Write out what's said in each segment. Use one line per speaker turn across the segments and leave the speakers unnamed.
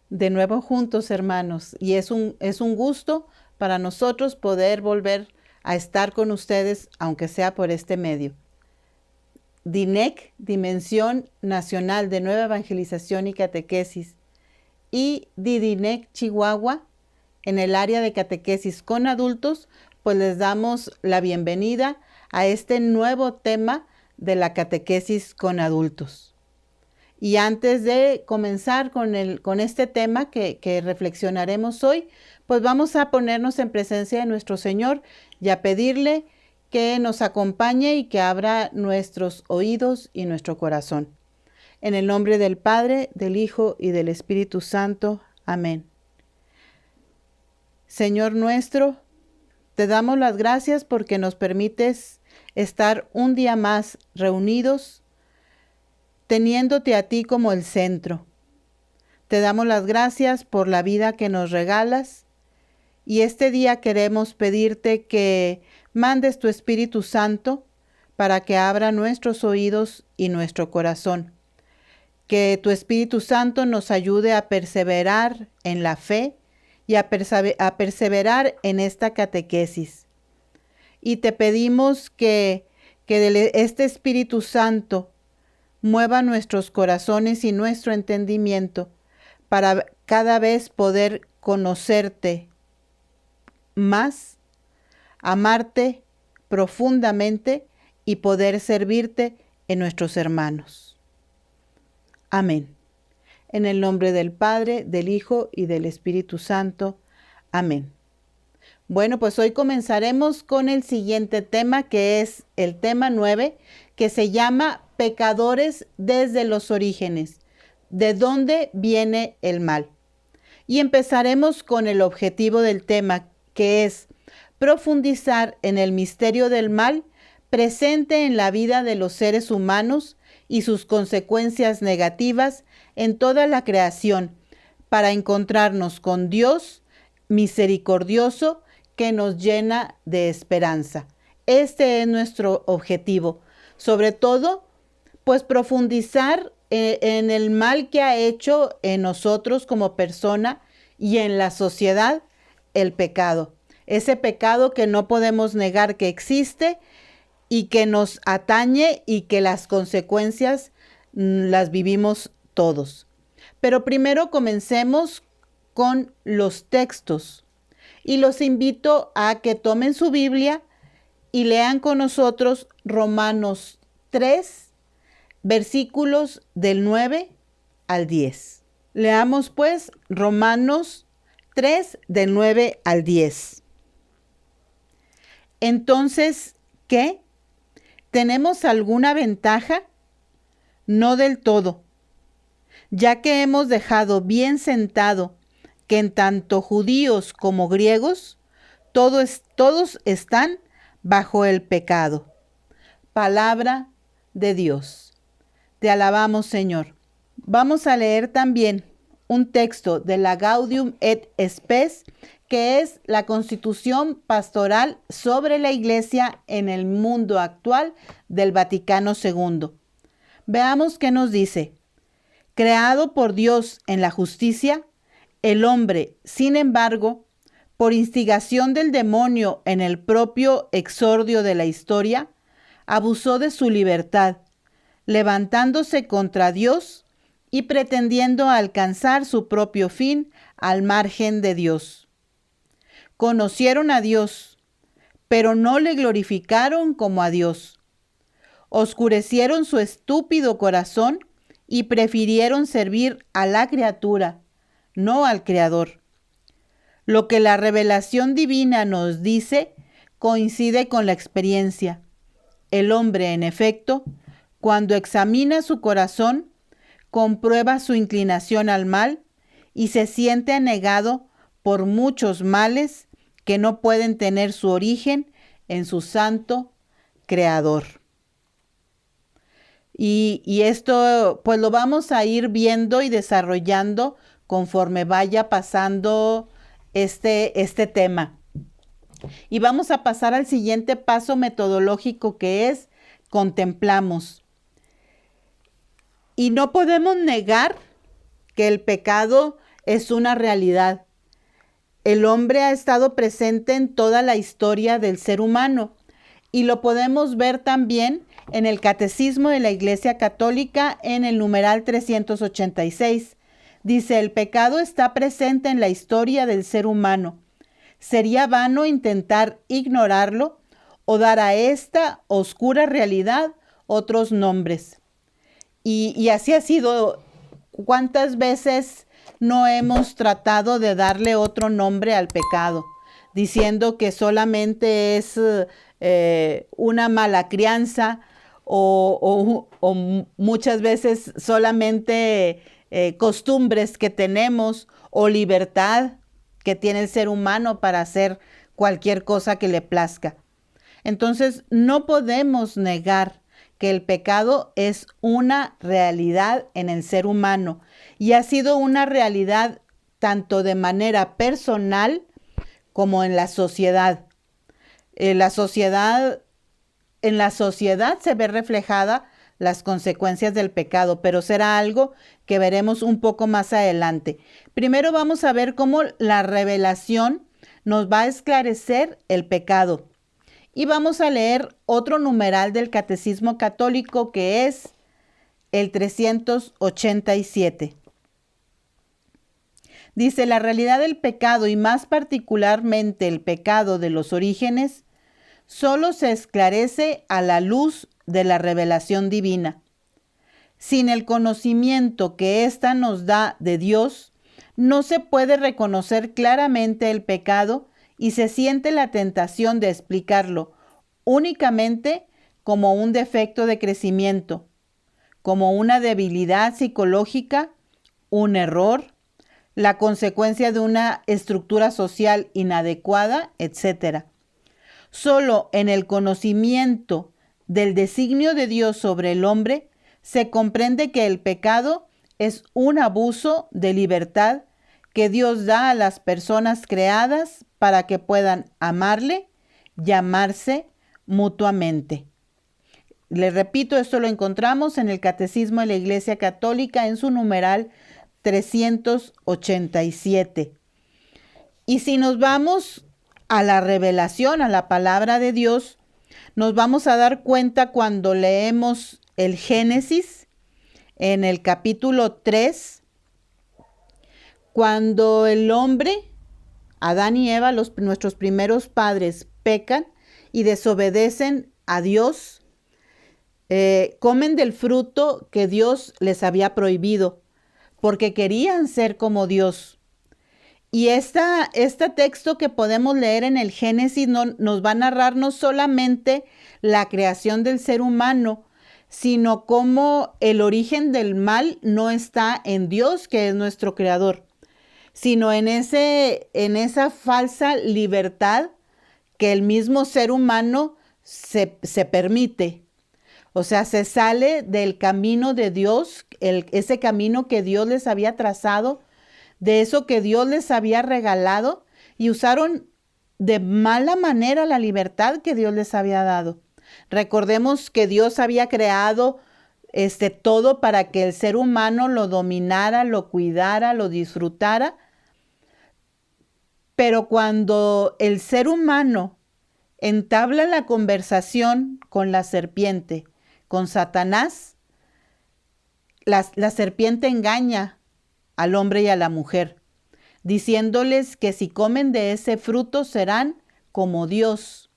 de nuevo juntos, hermanos, y es un gusto para nosotros poder volver a estar con ustedes, aunque sea por este medio. DINEC, Dimensión Nacional de Nueva Evangelización y Catequesis, y DIDINEC Chihuahua, en el área de catequesis con adultos, pues les damos la bienvenida a este nuevo tema de la catequesis con adultos. Y antes de comenzar con este tema que reflexionaremos hoy, pues vamos a ponernos en presencia de nuestro Señor y a pedirle que nos acompañe y que abra nuestros oídos y nuestro corazón. En el nombre del Padre, del Hijo y del Espíritu Santo. Amén. Señor nuestro, te damos las gracias porque nos permites estar un día más reunidos, teniéndote a ti como el centro. Te damos las gracias por la vida que nos regalas y este día queremos pedirte que mandes tu Espíritu Santo para que abra nuestros oídos y nuestro corazón. Que tu Espíritu Santo nos ayude a perseverar en la fe y a perseverar en esta catequesis. Y te pedimos que este Espíritu Santo mueva nuestros corazones y nuestro entendimiento para cada vez poder conocerte más, amarte profundamente y poder servirte en nuestros hermanos. Amén. En el nombre del Padre, del Hijo y del Espíritu Santo. Amén. Bueno, pues hoy comenzaremos con el siguiente tema, que es el tema 9, que se llama Pecadores desde los orígenes. ¿De dónde viene el mal? Y empezaremos con el objetivo del tema, que es profundizar en el misterio del mal presente en la vida de los seres humanos y sus consecuencias negativas en toda la creación, para encontrarnos con Dios misericordioso que nos llena de esperanza. Este es nuestro objetivo. Sobre todo, pues profundizar en el mal que ha hecho en nosotros como persona y en la sociedad el pecado. Ese pecado que no podemos negar que existe y que nos atañe y que las consecuencias las vivimos todos. Pero primero comencemos con los textos y los invito a que tomen su Biblia y lean con nosotros Romanos 3, versículos del 9 al 10. Leamos pues Romanos 3 del 9 al 10. Entonces, ¿qué? ¿Tenemos alguna ventaja? No del todo, ya que hemos dejado bien sentado que en tanto judíos como griegos, todos están bajo el pecado. Palabra de Dios. Te alabamos, Señor. Vamos a leer también un texto de la Gaudium et Spes, que es la Constitución Pastoral sobre la Iglesia en el mundo actual del Vaticano II. Veamos qué nos dice. Creado por Dios en la justicia, el hombre, sin embargo, por instigación del demonio en el propio exordio de la historia, abusó de su libertad, levantándose contra Dios y pretendiendo alcanzar su propio fin al margen de Dios. Conocieron a Dios, pero no le glorificaron como a Dios. Oscurecieron su estúpido corazón y prefirieron servir a la criatura, no al Creador. Lo que la revelación divina nos dice coincide con la experiencia. El hombre, en efecto, cuando examina su corazón, comprueba su inclinación al mal y se siente anegado por muchos males que no pueden tener su origen en su santo Creador. Y esto pues lo vamos a ir viendo y desarrollando conforme vaya pasando este tema. Y vamos a pasar al siguiente paso metodológico, que es contemplamos. Y no podemos negar que el pecado es una realidad. El hombre ha estado presente en toda la historia del ser humano y lo podemos ver también en el Catecismo de la Iglesia Católica en el numeral 386. Dice, el pecado está presente en la historia del ser humano. Sería vano intentar ignorarlo o dar a esta oscura realidad otros nombres. Y así ha sido. ¿Cuántas veces no hemos tratado de darle otro nombre al pecado, diciendo que solamente es una mala crianza o muchas veces solamente costumbres que tenemos o libertad que tiene el ser humano para hacer cualquier cosa que le plazca? Entonces, no podemos negar que el pecado es una realidad en el ser humano y ha sido una realidad tanto de manera personal como en la sociedad. En la sociedad se ve reflejada las consecuencias del pecado, pero será algo que veremos un poco más adelante. Primero vamos a ver cómo la revelación nos va a esclarecer el pecado. Y vamos a leer otro numeral del Catecismo Católico que es el 387. Dice, la realidad del pecado y más particularmente el pecado de los orígenes solo se esclarece a la luz de la revelación divina. Sin el conocimiento que ésta nos da de Dios, no se puede reconocer claramente el pecado y se siente la tentación de explicarlo únicamente como un defecto de crecimiento, como una debilidad psicológica, un error, la consecuencia de una estructura social inadecuada, etc. Solo en el conocimiento del designio de Dios sobre el hombre se comprende que el pecado es un abuso de libertad que Dios da a las personas creadas para que puedan amarle y amarse mutuamente. Les repito, esto lo encontramos en el Catecismo de la Iglesia Católica en su numeral 387. Y si nos vamos a la revelación, a la palabra de Dios, nos vamos a dar cuenta cuando leemos el Génesis en el capítulo 3, cuando el hombre, Adán y Eva, nuestros primeros padres, pecan y desobedecen a Dios, comen del fruto que Dios les había prohibido, porque querían ser como Dios. Y este texto que podemos leer en el Génesis nos va a narrar no solamente la creación del ser humano, sino cómo el origen del mal no está en Dios, que es nuestro creador, sino en esa falsa libertad que el mismo ser humano se permite. O sea, se sale del camino de Dios, ese camino que Dios les había trazado, de eso que Dios les había regalado, y usaron de mala manera la libertad que Dios les había dado. Recordemos que Dios había creado todo para que el ser humano lo dominara, lo cuidara, lo disfrutara. Pero cuando el ser humano entabla la conversación con la serpiente, con Satanás, la serpiente engaña al hombre y a la mujer, diciéndoles que si comen de ese fruto serán como Dios.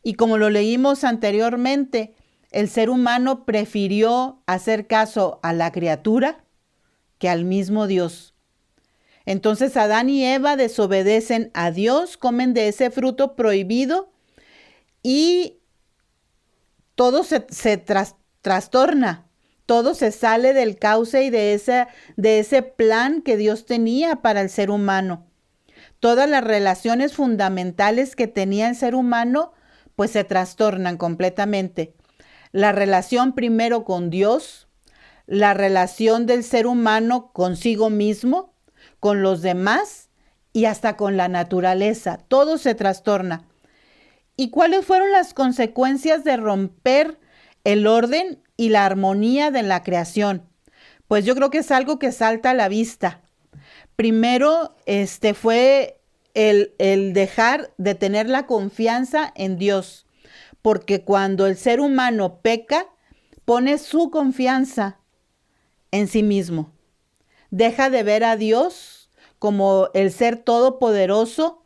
Y como lo leímos anteriormente, el ser humano prefirió hacer caso a la criatura que al mismo Dios. Entonces Adán y Eva desobedecen a Dios, comen de ese fruto prohibido y todo se trastorna. Todo se sale del cauce y de ese plan que Dios tenía para el ser humano. Todas las relaciones fundamentales que tenía el ser humano, pues se trastornan completamente. La relación primero con Dios, la relación del ser humano consigo mismo, con los demás y hasta con la naturaleza. Todo se trastorna. ¿Y cuáles fueron las consecuencias de romper el orden y la armonía de la creación? Pues yo creo que es algo que salta a la vista. Primero, fue el dejar de tener la confianza en Dios, porque cuando el ser humano peca, pone su confianza en sí mismo. Deja de ver a Dios como el ser todopoderoso,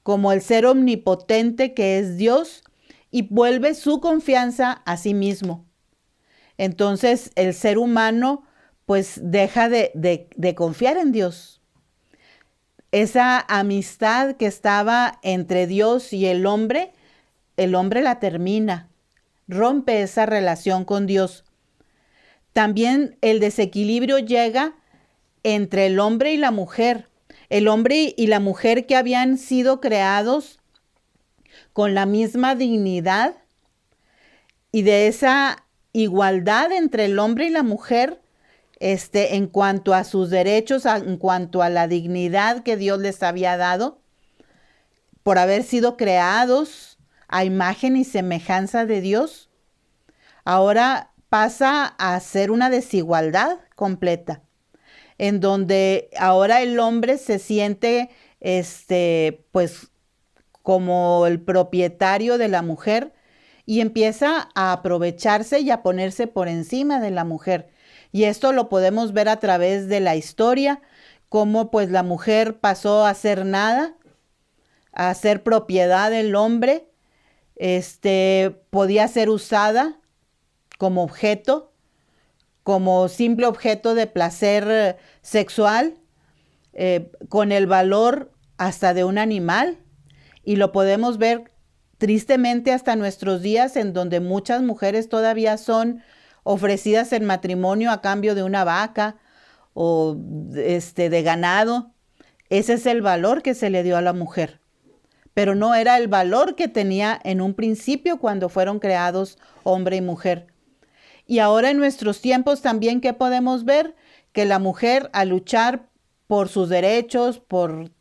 como el ser omnipotente que es Dios, y vuelve su confianza a sí mismo. Entonces el ser humano pues deja de confiar en Dios. Esa amistad que estaba entre Dios y el hombre la termina, rompe esa relación con Dios. También el desequilibrio llega entre el hombre y la mujer. El hombre y la mujer que habían sido creados con la misma dignidad, y de esa igualdad entre el hombre y la mujer, en cuanto a sus derechos, en cuanto a la dignidad que Dios les había dado, por haber sido creados a imagen y semejanza de Dios, ahora pasa a ser una desigualdad completa, en donde ahora el hombre se siente, pues, como el propietario de la mujer, y empieza a aprovecharse y a ponerse por encima de la mujer. Y esto lo podemos ver a través de la historia, cómo pues la mujer pasó a ser nada, a ser propiedad del hombre, podía ser usada como objeto, como simple objeto de placer sexual, con el valor hasta de un animal. Y lo podemos ver tristemente hasta nuestros días, en donde muchas mujeres todavía son ofrecidas en matrimonio a cambio de una vaca o de ganado. Ese es el valor que se le dio a la mujer, pero no era el valor que tenía en un principio cuando fueron creados hombre y mujer. Y ahora en nuestros tiempos también, ¿qué podemos ver? Que la mujer, al luchar por sus derechos, por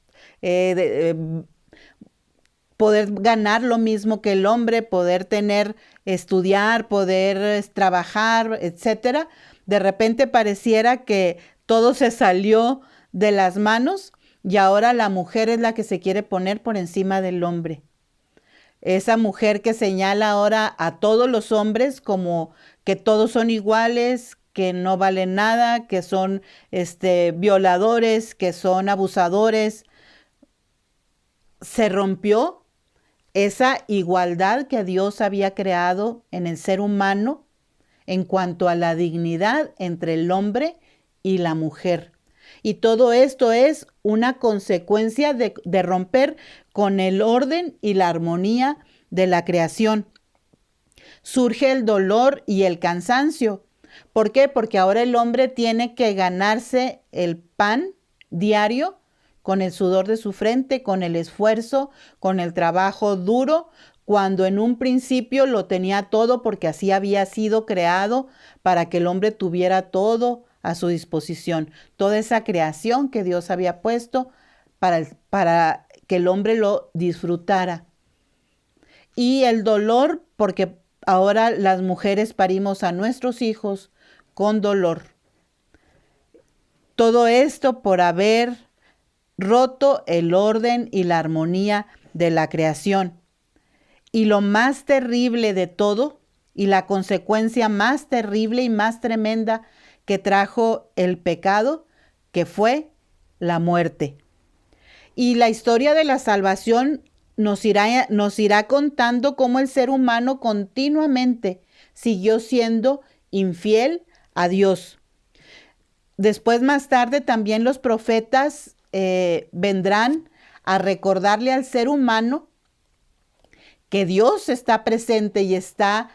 poder ganar lo mismo que el hombre, poder estudiar, poder trabajar, etcétera, de repente pareciera que todo se salió de las manos y ahora la mujer es la que se quiere poner por encima del hombre. Esa mujer que señala ahora a todos los hombres como que todos son iguales, que no valen nada, que son violadores, que son abusadores. Se rompió esa igualdad que Dios había creado en el ser humano en cuanto a la dignidad entre el hombre y la mujer. Y todo esto es una consecuencia de romper con el orden y la armonía de la creación. Surge el dolor y el cansancio. ¿Por qué? Porque ahora el hombre tiene que ganarse el pan diario con el sudor de su frente, con el esfuerzo, con el trabajo duro, cuando en un principio lo tenía todo porque así había sido creado para que el hombre tuviera todo a su disposición. Toda esa creación que Dios había puesto para que el hombre lo disfrutara. Y el dolor, porque ahora las mujeres parimos a nuestros hijos con dolor. Todo esto por haber roto el orden y la armonía de la creación. Y lo más terrible de todo, y la consecuencia más terrible y más tremenda que trajo el pecado, que fue la muerte. Y la historia de la salvación nos irá contando cómo el ser humano continuamente siguió siendo infiel a Dios. Después, más tarde, también los profetas vendrán a recordarle al ser humano que Dios está presente y está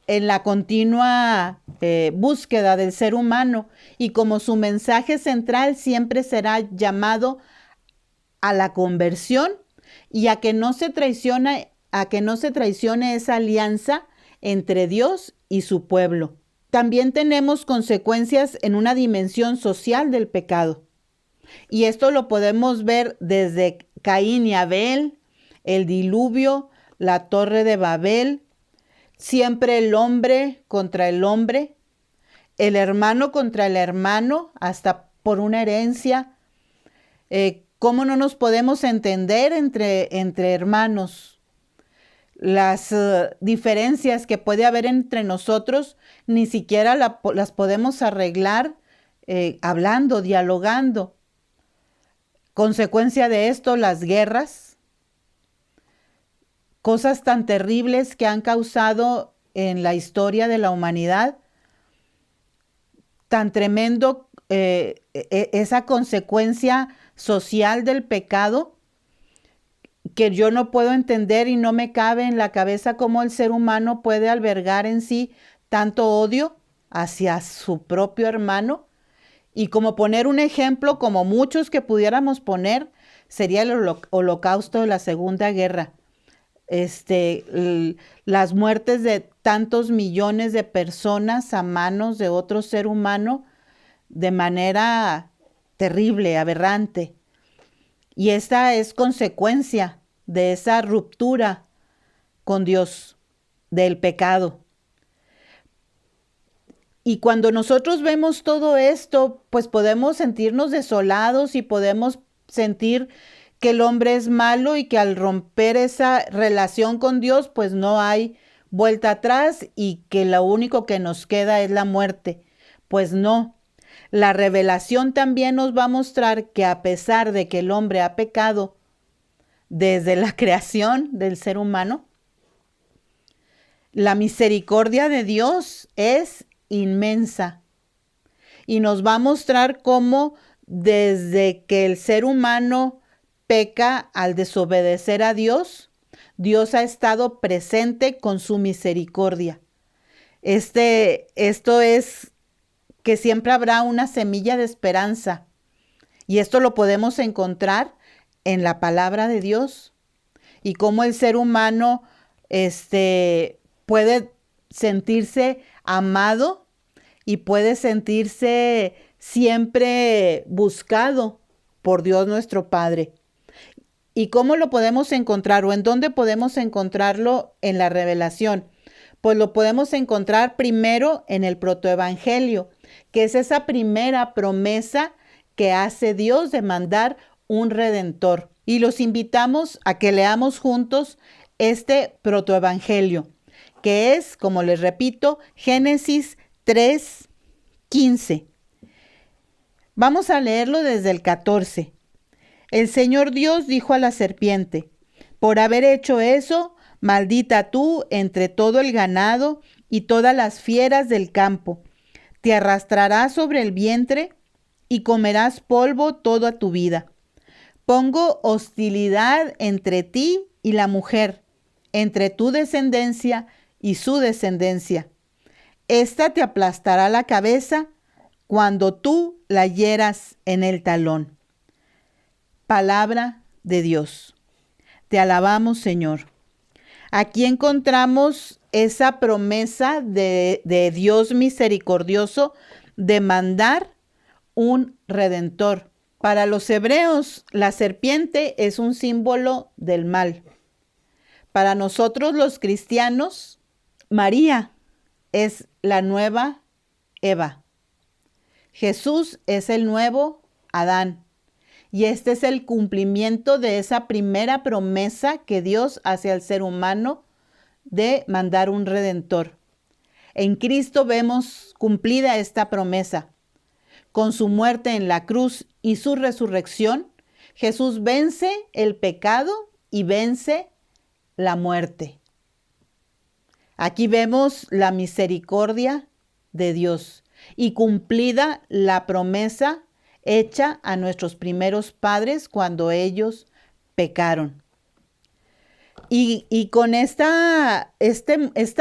en la continua búsqueda del ser humano, y como su mensaje central siempre será llamado a la conversión y a que no se traicione esa alianza entre Dios y su pueblo. También tenemos consecuencias en una dimensión social del pecado. Y esto lo podemos ver desde Caín y Abel, el diluvio, la torre de Babel, siempre el hombre contra el hombre, el hermano contra el hermano, hasta por una herencia, ¿Cómo no nos podemos entender entre hermanos? Las diferencias que puede haber entre nosotros ni siquiera las podemos arreglar hablando, dialogando. Consecuencia de esto, las guerras, cosas tan terribles que han causado en la historia de la humanidad, tan tremendo esa consecuencia social del pecado, que yo no puedo entender y no me cabe en la cabeza cómo el ser humano puede albergar en sí tanto odio hacia su propio hermano. Y como poner un ejemplo, como muchos que pudiéramos poner, sería el holocausto de la Segunda Guerra. Las muertes de tantos millones de personas a manos de otro ser humano de manera terrible, aberrante. Y esta es consecuencia de esa ruptura con Dios, del pecado. Y cuando nosotros vemos todo esto, pues podemos sentirnos desolados y podemos sentir que el hombre es malo y que al romper esa relación con Dios, pues no hay vuelta atrás y que lo único que nos queda es la muerte. Pues no. La revelación también nos va a mostrar que a pesar de que el hombre ha pecado desde la creación del ser humano, la misericordia de Dios es inmensa y nos va a mostrar cómo desde que el ser humano peca al desobedecer a Dios, Dios ha estado presente con su misericordia. Esto es que siempre habrá una semilla de esperanza y esto lo podemos encontrar en la palabra de Dios y cómo el ser humano puede sentirse amado y puede sentirse siempre buscado por Dios nuestro Padre. ¿Y cómo lo podemos encontrar o en dónde podemos encontrarlo en la revelación? Pues lo podemos encontrar primero en el protoevangelio, que es esa primera promesa que hace Dios de mandar un redentor. Y los invitamos a que leamos juntos este protoevangelio, que es, como les repito, Génesis 3:15. Vamos a leerlo desde el 14. El Señor Dios dijo a la serpiente: por haber hecho eso, maldita tú entre todo el ganado y todas las fieras del campo. Te arrastrarás sobre el vientre y comerás polvo toda tu vida. Pongo hostilidad entre ti y la mujer, entre tu descendencia y su descendencia. Esta te aplastará la cabeza cuando tú la hieras en el talón. Palabra de Dios. Te alabamos, Señor. Aquí encontramos esa promesa de Dios misericordioso de mandar un redentor. Para los hebreos, la serpiente es un símbolo del mal. Para nosotros los cristianos, María es la nueva Eva. Jesús es el nuevo Adán. Y este es el cumplimiento de esa primera promesa que Dios hace al ser humano de mandar un redentor. En Cristo vemos cumplida esta promesa. Con su muerte en la cruz y su resurrección, Jesús vence el pecado y vence la muerte. Aquí vemos la misericordia de Dios y cumplida la promesa hecha a nuestros primeros padres cuando ellos pecaron. Y con esta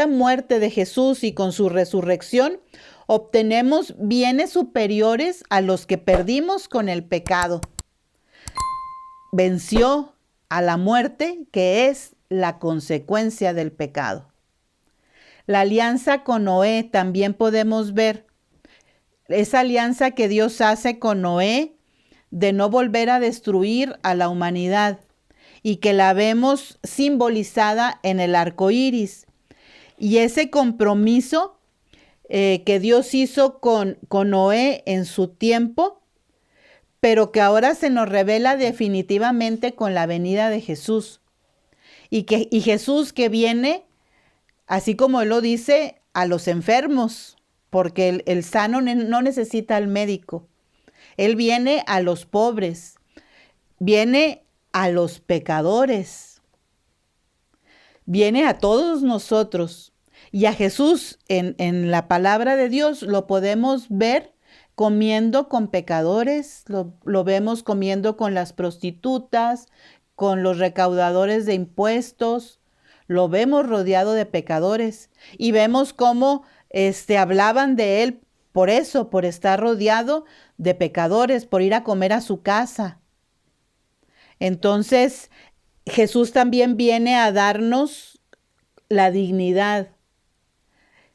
muerte de Jesús y con su resurrección, obtenemos bienes superiores a los que perdimos con el pecado. Venció a la muerte, que es la consecuencia del pecado. La alianza con Noé también podemos ver. Esa alianza que Dios hace con Noé de no volver a destruir a la humanidad y que la vemos simbolizada en el arco iris. Y ese compromiso que Dios hizo con Noé en su tiempo, pero que ahora se nos revela definitivamente con la venida de Jesús. Y Jesús que viene, así como él lo dice, a los enfermos, porque el sano no necesita al médico. Él viene a los pobres, viene a los pecadores, viene a todos nosotros. Y a Jesús en la palabra de Dios lo podemos ver comiendo con pecadores, lo vemos comiendo con las prostitutas, con los recaudadores de impuestos, lo vemos rodeado de pecadores y vemos cómo hablaban de él por eso, por estar rodeado de pecadores, por ir a comer a su casa. Entonces, Jesús también viene a darnos la dignidad,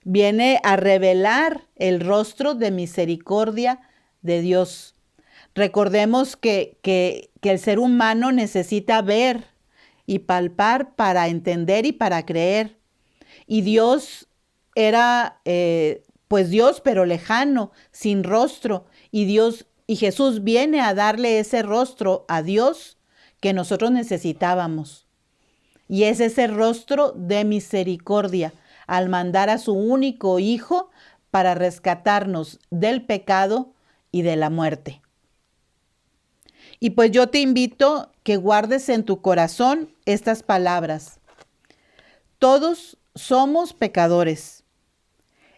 viene a revelar el rostro de misericordia de Dios. Recordemos que el ser humano necesita ver y palpar para entender y para creer. Y Dios era, pues Dios, pero lejano, sin rostro. Y Jesús viene a darle ese rostro a Dios que nosotros necesitábamos. Y es ese rostro de misericordia al mandar a su único Hijo para rescatarnos del pecado y de la muerte. Y pues yo te invito que guardes en tu corazón estas palabras. Todos somos pecadores.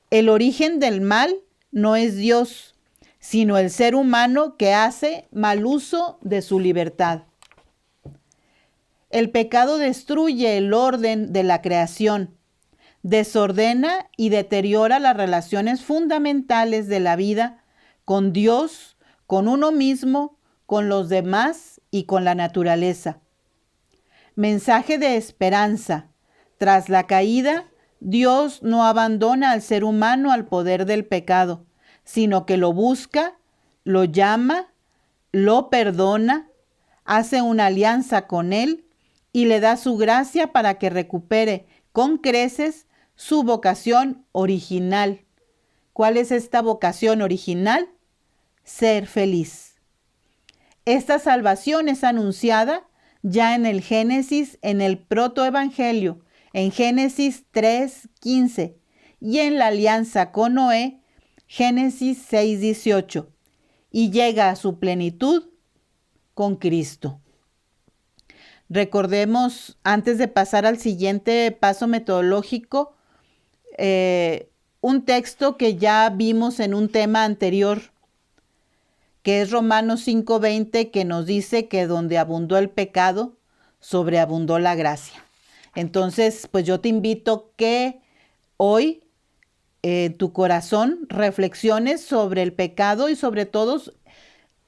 El origen del mal no es Dios, sino el ser humano que hace mal uso de su libertad. El pecado destruye el orden de la creación, desordena y deteriora las relaciones fundamentales de la vida con Dios, con uno mismo, con los demás y con la naturaleza. Mensaje de esperanza. Tras la caída, Dios no abandona al ser humano al poder del pecado, sino que lo busca, lo llama, lo perdona, hace una alianza con él y le da su gracia para que recupere con creces su vocación original. ¿Cuál es esta vocación original? Ser feliz. Esta salvación es anunciada ya en el Génesis, en el protoevangelio, en Génesis 3:15 y en la alianza con Noé, Génesis 6:18, y llega a su plenitud con Cristo. Recordemos, antes de pasar al siguiente paso metodológico, un texto que ya vimos en un tema anterior, que es Romanos 5:20, que nos dice que donde abundó el pecado, sobreabundó la gracia. Entonces, pues yo te invito que hoy tu corazón reflexiones sobre el pecado y sobre todo,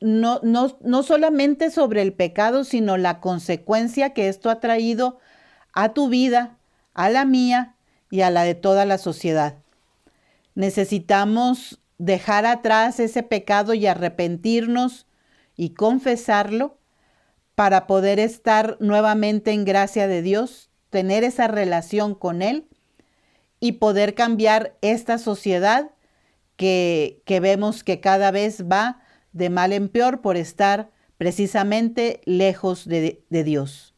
no solamente sobre el pecado, sino la consecuencia que esto ha traído a tu vida, a la mía y a la de toda la sociedad. Necesitamos dejar atrás ese pecado y arrepentirnos y confesarlo para poder estar nuevamente en gracia de Dios, tener esa relación con Él y poder cambiar esta sociedad que vemos que cada vez va de mal en peor por estar precisamente lejos de Dios.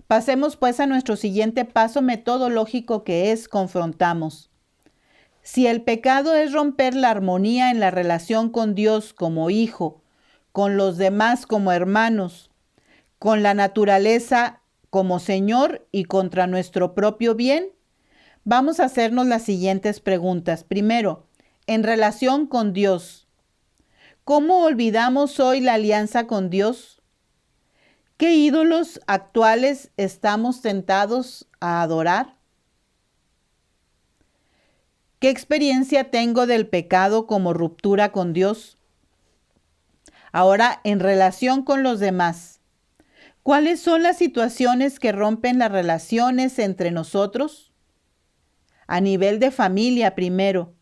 Pasemos pues a nuestro siguiente paso metodológico, que es confrontamos. Si el pecado es romper la armonía en la relación con Dios como hijo, con los demás como hermanos, con la naturaleza como Señor y contra nuestro propio bien, vamos a hacernos las siguientes preguntas. Primero, en relación con Dios, ¿cómo olvidamos hoy la alianza con Dios? ¿Qué ídolos actuales estamos tentados a adorar? ¿Qué experiencia tengo del pecado como ruptura con Dios? Ahora, en relación con los demás, ¿cuáles son las situaciones que rompen las relaciones entre nosotros? A nivel de familia primero,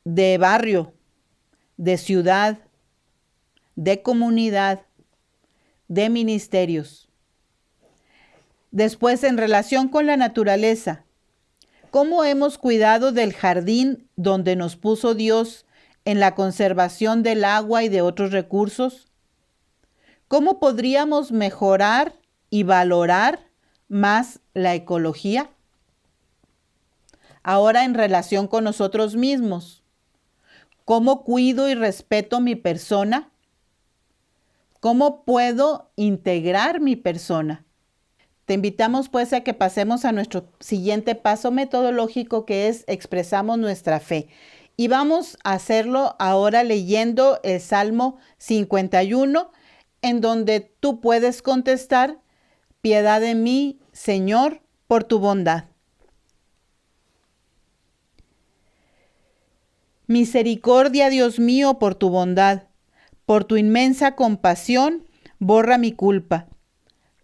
de barrio, de ciudad, de comunidad, de ministerios. Después, en relación con la naturaleza, ¿cómo hemos cuidado del jardín donde nos puso Dios en la conservación del agua y de otros recursos? ¿Cómo podríamos mejorar y valorar más la ecología? Ahora, en relación con nosotros mismos, ¿cómo cuido y respeto mi persona? ¿Cómo puedo integrar mi persona? Te invitamos pues a que pasemos a nuestro siguiente paso metodológico, que es expresamos nuestra fe. Y vamos a hacerlo ahora leyendo el Salmo 51, en donde tú puedes contestar: piedad de mí, Señor, por tu bondad. Misericordia, Dios mío, por tu bondad. Por tu inmensa compasión, borra mi culpa.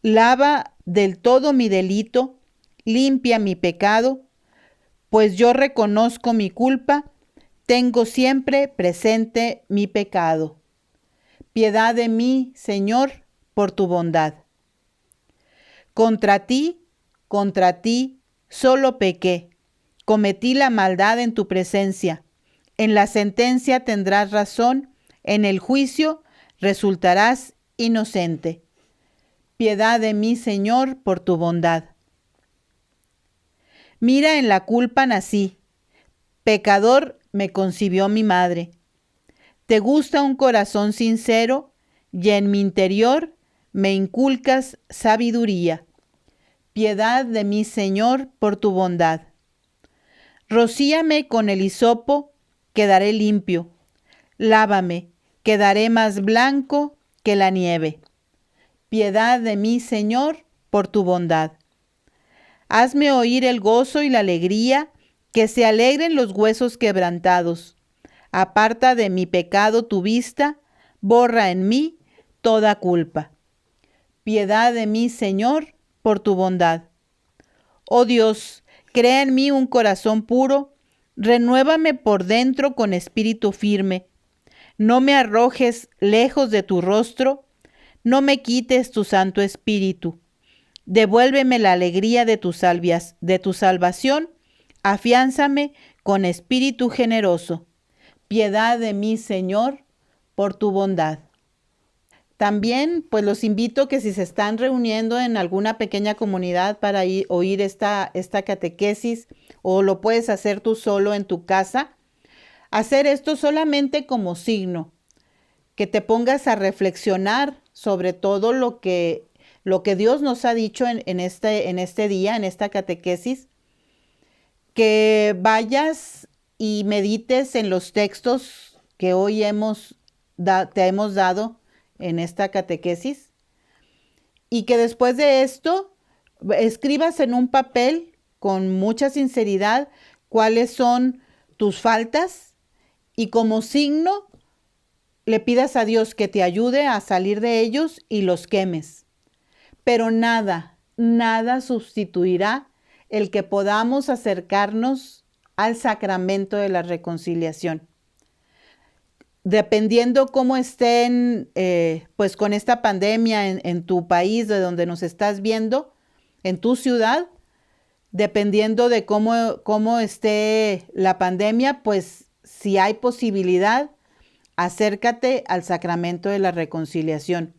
Lava del todo mi delito, limpia mi pecado, pues yo reconozco mi culpa, tengo siempre presente mi pecado. Piedad de mí, Señor, por tu bondad. Contra ti, solo pequé, cometí la maldad en tu presencia. En la sentencia tendrás razón, en el juicio resultarás inocente. Piedad de mí, Señor, por tu bondad. Mira, en la culpa nací, pecador me concibió mi madre. Te gusta un corazón sincero y en mi interior me inculcas sabiduría. Piedad de mí, Señor, por tu bondad. Rocíame con el hisopo, quedaré limpio. Lávame, quedaré más blanco que la nieve. Piedad de mí, Señor, por tu bondad. Hazme oír el gozo y la alegría, que se alegren los huesos quebrantados. Aparta de mi pecado tu vista, borra en mí toda culpa. Piedad de mí, Señor, por tu bondad. Oh Dios, crea en mí un corazón puro, renuévame por dentro con espíritu firme. No me arrojes lejos de tu rostro, no me quites tu Santo Espíritu. Devuélveme la alegría de tu salvación, afiánzame con espíritu generoso. Piedad de mí, Señor, por tu bondad. También, pues los invito que si se están reuniendo en alguna pequeña comunidad para oír esta catequesis, o lo puedes hacer tú solo en tu casa, hacer esto solamente como signo, que te pongas a reflexionar sobre todo lo que Dios nos ha dicho en este día, en esta catequesis, que vayas y medites en los textos que hoy te hemos dado en esta catequesis, y que después de esto escribas en un papel con mucha sinceridad cuáles son tus faltas, y como signo le pidas a Dios que te ayude a salir de ellos y los quemes. Pero nada sustituirá el que podamos acercarnos al sacramento de la reconciliación. Dependiendo cómo estén, pues con esta pandemia en tu país, de donde nos estás viendo, en tu ciudad, dependiendo de cómo esté la pandemia, pues si hay posibilidad, acércate al sacramento de la reconciliación.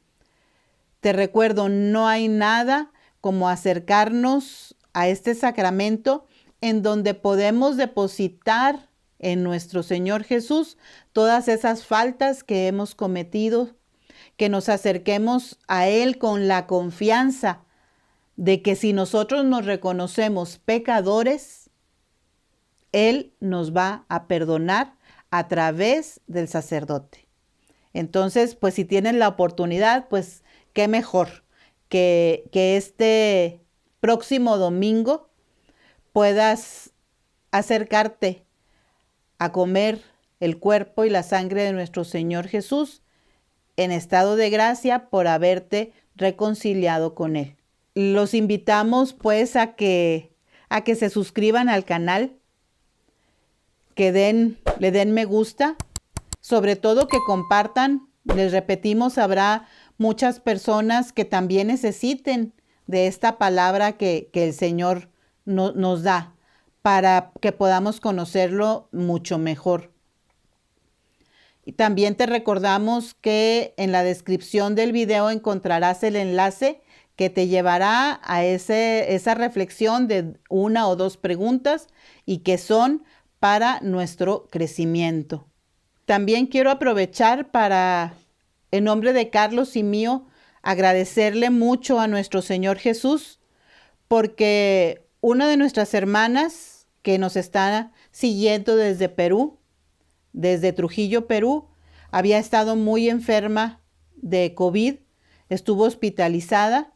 Te recuerdo, no hay nada como acercarnos a este sacramento en donde podemos depositar en nuestro Señor Jesús todas esas faltas que hemos cometido, que nos acerquemos a Él con la confianza de que si nosotros nos reconocemos pecadores, Él nos va a perdonar a través del sacerdote. Entonces, pues si tienen la oportunidad, pues qué mejor que este próximo domingo puedas acercarte a comer el cuerpo y la sangre de nuestro Señor Jesús en estado de gracia por haberte reconciliado con Él. Los invitamos pues a que se suscriban al canal, que le den me gusta, sobre todo que compartan. Les repetimos, habrá muchas personas que también necesiten de esta palabra que el Señor nos da para que podamos conocerlo mucho mejor. Y también te recordamos que en la descripción del video encontrarás el enlace que te llevará a esa reflexión de 1 o 2 preguntas y que son para nuestro crecimiento. También quiero aprovechar para, en nombre de Carlos y mío, agradecerle mucho a nuestro Señor Jesús, porque una de nuestras hermanas que nos está siguiendo desde Perú, desde Trujillo, Perú, había estado muy enferma de COVID, estuvo hospitalizada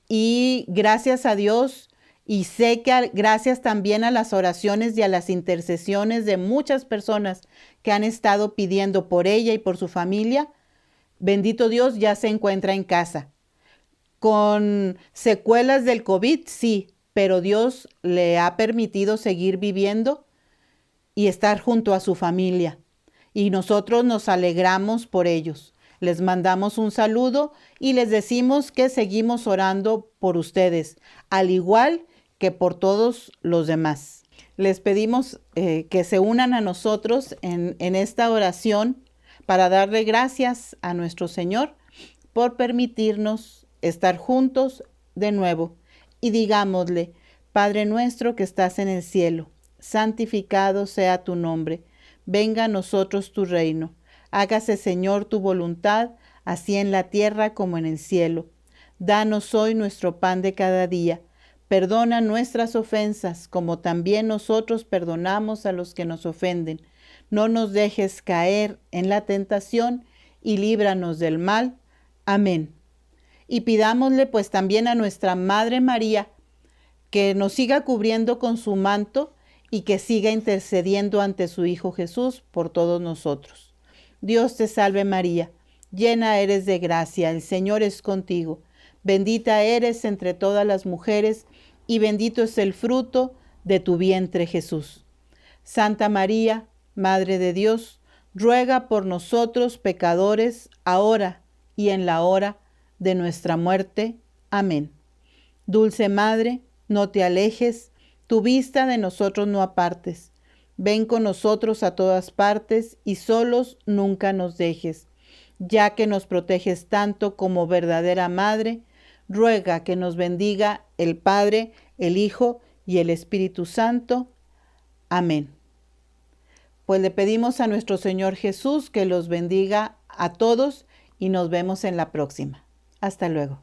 y gracias a Dios, y sé que gracias también a las oraciones y a las intercesiones de muchas personas que han estado pidiendo por ella y por su familia, bendito Dios, ya se encuentra en casa. Con secuelas del COVID, sí, pero Dios le ha permitido seguir viviendo y estar junto a su familia. Y nosotros nos alegramos por ellos. Les mandamos un saludo y les decimos que seguimos orando por ustedes, al igual que por todos los demás. Les pedimos que se unan a nosotros en esta oración para darle gracias a nuestro Señor por permitirnos estar juntos de nuevo. Y digámosle: Padre nuestro que estás en el cielo, santificado sea tu nombre. Venga a nosotros tu reino. Hágase, Señor, tu voluntad, así en la tierra como en el cielo. Danos hoy nuestro pan de cada día. Perdona nuestras ofensas, como también nosotros perdonamos a los que nos ofenden. No nos dejes caer en la tentación y líbranos del mal. Amén. Y pidámosle pues también a nuestra Madre María que nos siga cubriendo con su manto y que siga intercediendo ante su Hijo Jesús por todos nosotros. Dios te salve María, llena eres de gracia, el Señor es contigo. Bendita eres entre todas las mujeres y bendito es el fruto de tu vientre Jesús. Santa María, Madre de Dios, ruega por nosotros pecadores, ahora y en la hora de nuestra muerte. Amén. Dulce Madre, no te alejes, tu vista de nosotros no apartes. Ven con nosotros a todas partes y solos nunca nos dejes. Ya que nos proteges tanto como verdadera Madre, ruega que nos bendiga el Padre, el Hijo y el Espíritu Santo. Amén. Pues le pedimos a nuestro Señor Jesús que los bendiga a todos y nos vemos en la próxima. Hasta luego.